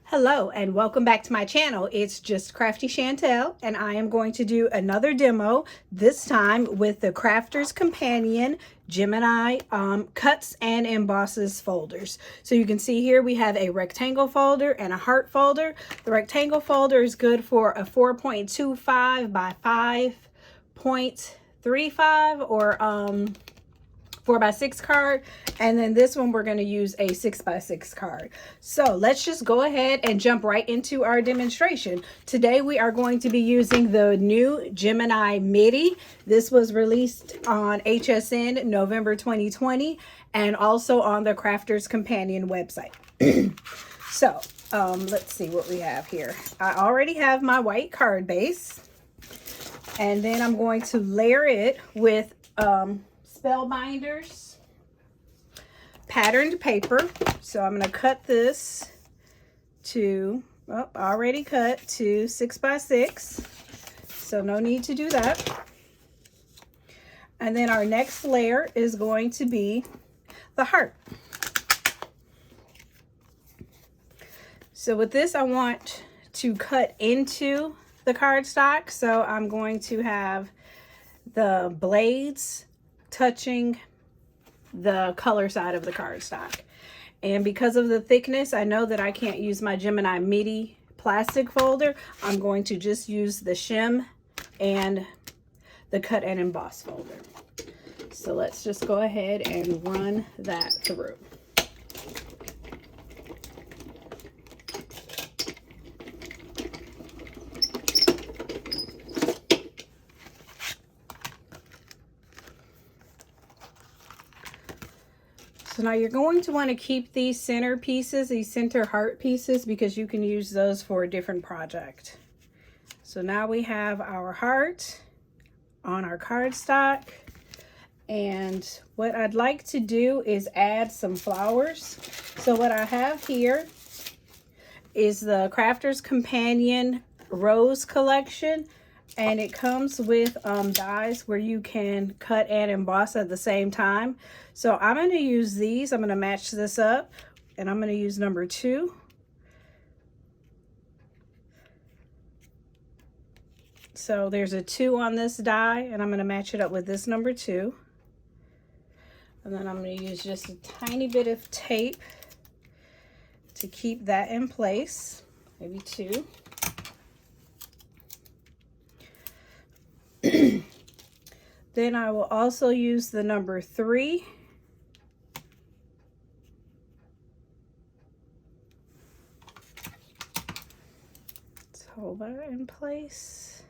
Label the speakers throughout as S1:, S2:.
S1: Hello and welcome back to my channel. It's just Crafty Chantel and I am going to do another demo, this time with the Crafter's Companion Gemini Cuts and Embosses folders. So you can see here we have a rectangle folder and a heart folder. The rectangle folder is good for a 4.25 by 5.35 or 4x6 card, and then this one we're going to use a 6x6 card. So let's just go ahead and jump right into our demonstration. Today we are going to be using the new Gemini Midi. This was released on HSN November 2020 and also on the Crafter's Companion website. So let's see what we have here. I already have my white card base, and then I'm going to layer it with spell binders, patterned paper. So I'm going to cut this to, already cut to 6x6. So no need to do that. And then our next layer is going to be the heart. So with this, I want to cut into the cardstock. So I'm going to have the blades touching the color side of the cardstock. And because of the thickness, I know that I can't use my Gemini Midi plastic folder. I'm going to just use the shim and the cut and emboss folder. So let's just go ahead and run that through. So now you're going to want to keep these center pieces, these center heart pieces, because you can use those for a different project. So now we have our heart on our cardstock. And what I'd like to do is add some flowers. So what I have here is the Crafter's Companion Rose Collection. And it comes with dies where you can cut and emboss at the same time. So I'm going to use these. I'm going to match this up, and I'm going to use number 2. So there's a 2 on this die, and I'm going to match it up with this number 2. And then I'm going to use just a tiny bit of tape to keep that in place, maybe 2. Then I will also use the number 3. Let's hold that in place.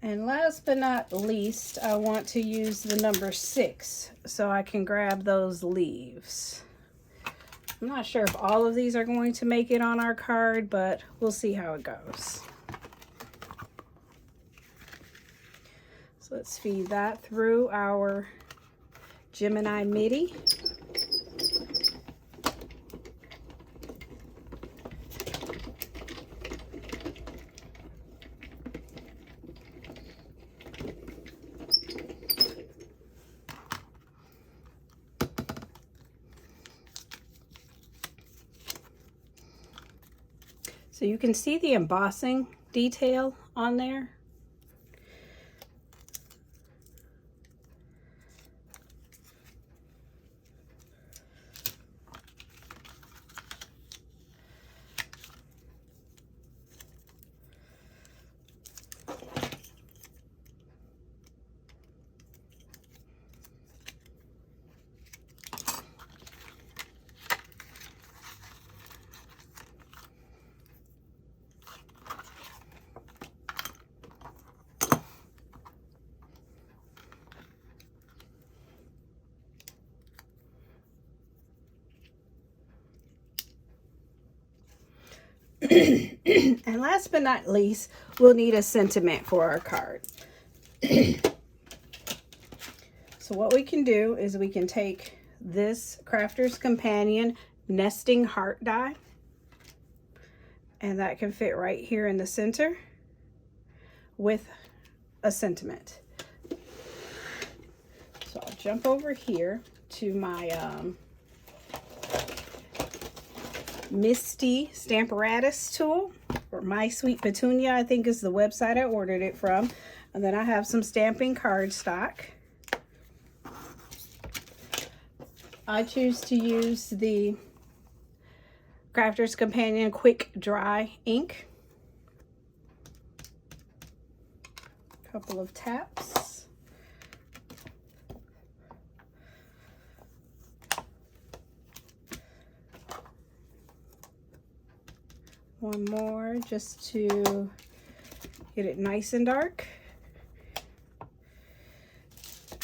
S1: And last but not least, I want to use the number 6 so I can grab those leaves. I'm not sure if all of these are going to make it on our card, but we'll see how it goes. So let's feed that through our Gemini Midi. So you can see the embossing detail on there. And last but not least, we'll need a sentiment for our card. So what we can do is we can take this Crafter's Companion nesting heart die, and that can fit right here in the center with a sentiment. So I'll jump over here to my Misty Stamparatus tool, or My Sweet Petunia, I think is the website I ordered it from. And then I have some stamping cardstock. I choose to use the Crafter's Companion Quick Dry ink. A couple of taps. One more just to get it nice and dark.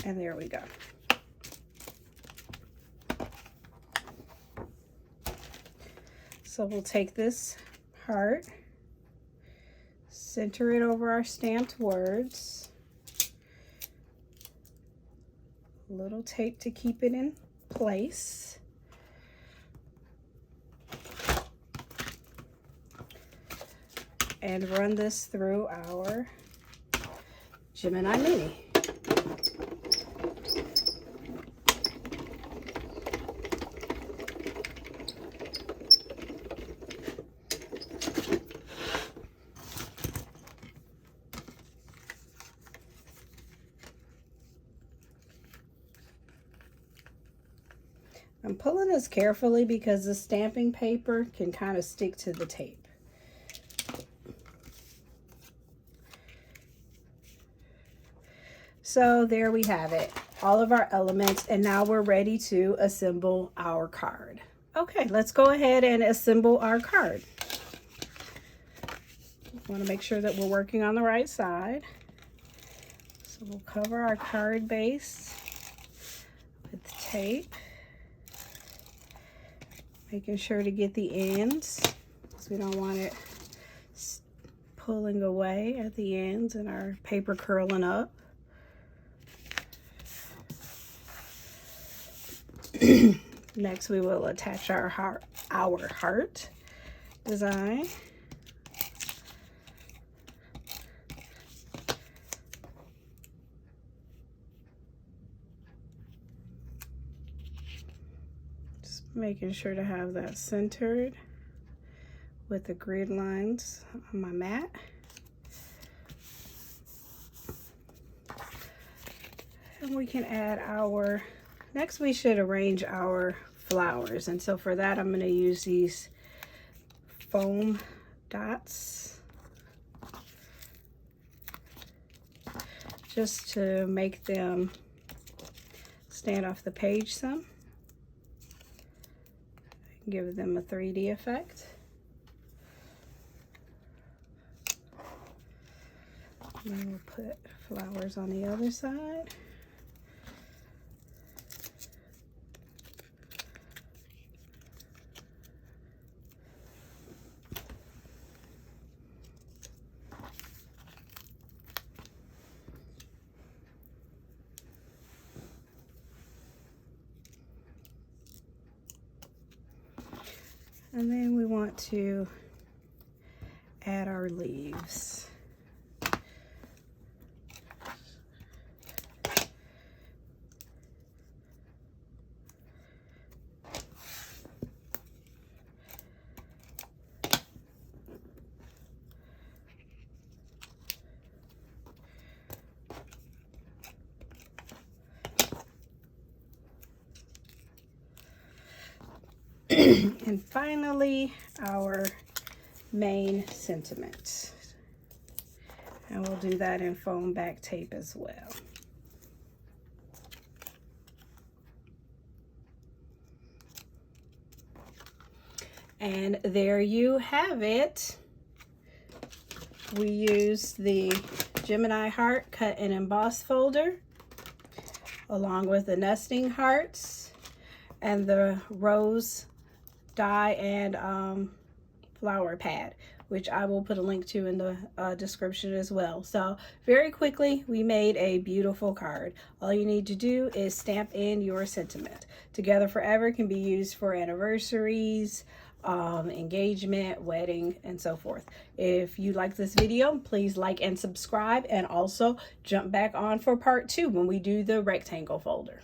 S1: And there we go. So we'll take this heart, center it over our stamped words, a little tape to keep it in place, and run this through our Gemini Midi. I'm pulling this carefully because the stamping paper can kind of stick to the tape. So there we have it, all of our elements, and now we're ready to assemble our card. Okay, let's go ahead and assemble our card. Want to make sure that we're working on the right side. So we'll cover our card base with tape. Making sure to get the ends, because we don't want it pulling away at the ends and our paper curling up. Next, we will attach our heart design. Making sure to have that centered with the grid lines on my mat. And we can add our, next we should arrange our flowers. And so for that, I'm going to use these foam dots just to make them stand off the page some. Give them a 3D effect. And then we'll put flowers on the other side. And then we want to add our leaves. And finally, our main sentiment. And we'll do that in foam back tape as well. And there you have it. We used the Gemini heart cut and emboss folder, along with the nesting hearts and the rose die and flower pad, which I will put a link to in the description as well. So very quickly, we made a beautiful card. All you need to do is stamp in your sentiment. Together Forever can be used for anniversaries, engagement, wedding, and so forth. If you like this video, please like and subscribe, and also jump back on for part 2 when we do the rectangle folder.